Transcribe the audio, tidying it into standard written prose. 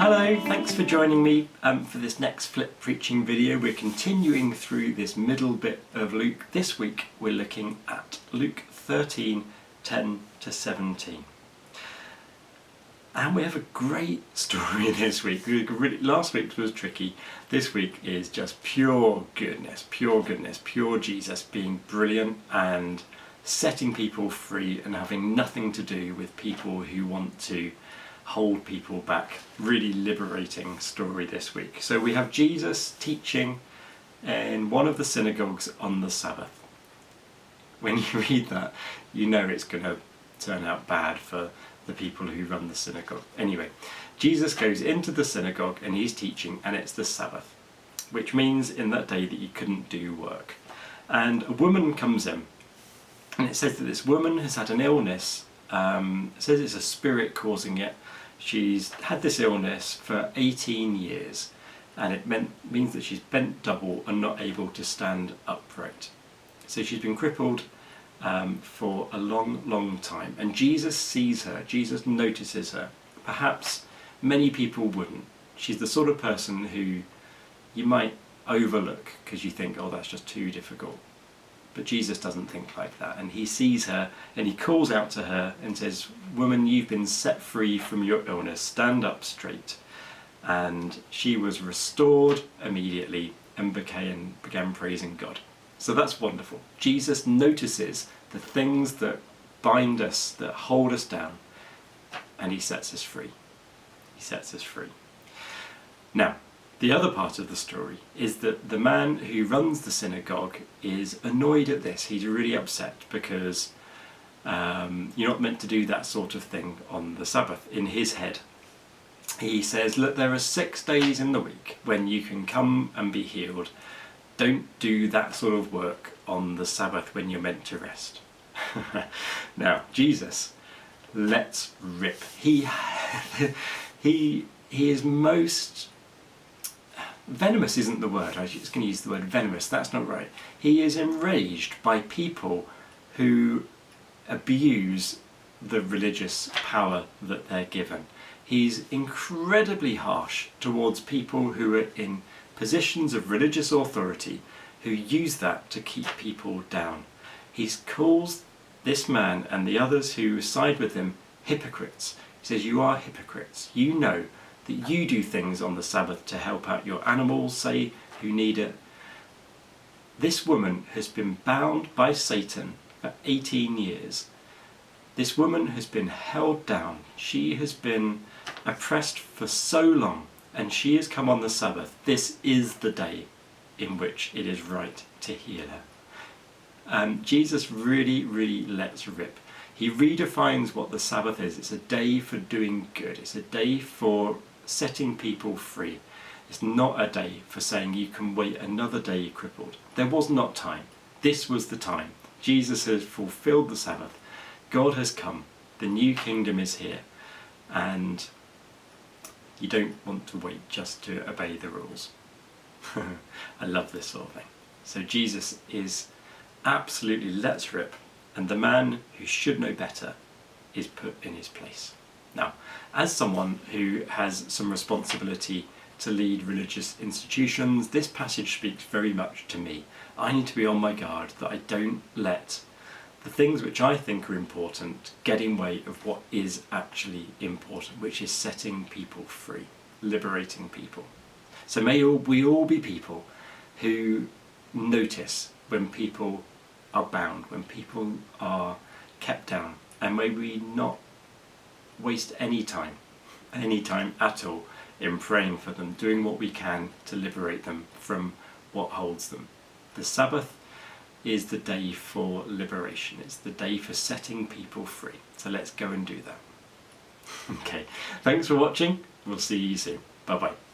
Hello, thanks for joining me for this next flip preaching video. We're continuing through this middle bit of Luke. This week we're looking at Luke 13, 10 to 17. And we have a great story this week. Last week was tricky. This week is just pure goodness, pure Jesus being brilliant and setting people free and having nothing to do with people who want to hold people back. Really liberating story this week. So we have Jesus teaching in one of the synagogues on the Sabbath. When you read that, you know it's going to turn out bad for the people who run the synagogue. Anyway, Jesus goes into the synagogue and he's teaching, and it's the Sabbath, which means in that day that you couldn't do work. And a woman comes in, and it says that this woman has had an illness. It says it's a spirit causing it. She's had this illness for 18 years, and it means that she's bent double and not able to stand upright. So she's been crippled for a long time, and Jesus sees her, Jesus notices her. Perhaps many people wouldn't. She's the sort of person who you might overlook because you think, oh, that's just too difficult. But Jesus doesn't think like that, and he sees her and he calls out to her and says, "Woman, you've been set free from your illness, stand up straight." And she was restored immediately and began praising God. So that's wonderful. Jesus notices the things that bind us, that hold us down, and he sets us free. He sets us free. Now, the other part of the story is that the man who runs the synagogue is annoyed at this. He's really upset because you're not meant to do that sort of thing on the Sabbath. In his head, he says, look, there are 6 days in the week when you can come and be healed. Don't do that sort of work on the Sabbath when you're meant to rest. Now, Jesus lets rip. He is most... venomous isn't the word. I was just going to use the word venomous. That's not right. He is enraged by people who abuse the religious power that they're given. He's incredibly harsh towards people who are in positions of religious authority who use that to keep people down. He calls this man and the others who side with him hypocrites. He says, you are hypocrites. You know that you do things on the Sabbath to help out your animals, say, who need it. This woman has been bound by Satan for 18 years. This woman has been held down. She has been oppressed for so long, and she has come on the Sabbath. This is the day in which it is right to heal her. Jesus really lets rip. He redefines what the Sabbath is. It's a day for doing good. It's a day for setting people free. It's not a day for saying you can wait another day crippled. There was not time. This was the time. Jesus has fulfilled the Sabbath. God has come. The new kingdom is here. And you don't want to wait just to obey the rules. I love this sort of thing. So Jesus is absolutely lets rip, and the man who should know better is put in his place. Now, as someone who has some responsibility to lead religious institutions, this passage speaks very much to me. I need to be on my guard that I don't let the things which I think are important get in way of what is actually important, which is setting people free, liberating people. So may we all be people who notice when people are bound, when people are kept down, and may we not waste any time at all in praying for them, doing what we can to liberate them from what holds them. The Sabbath is the day for liberation. It's the day for setting people free. So let's go and do that. Okay, thanks for watching. We'll see you soon. Bye bye.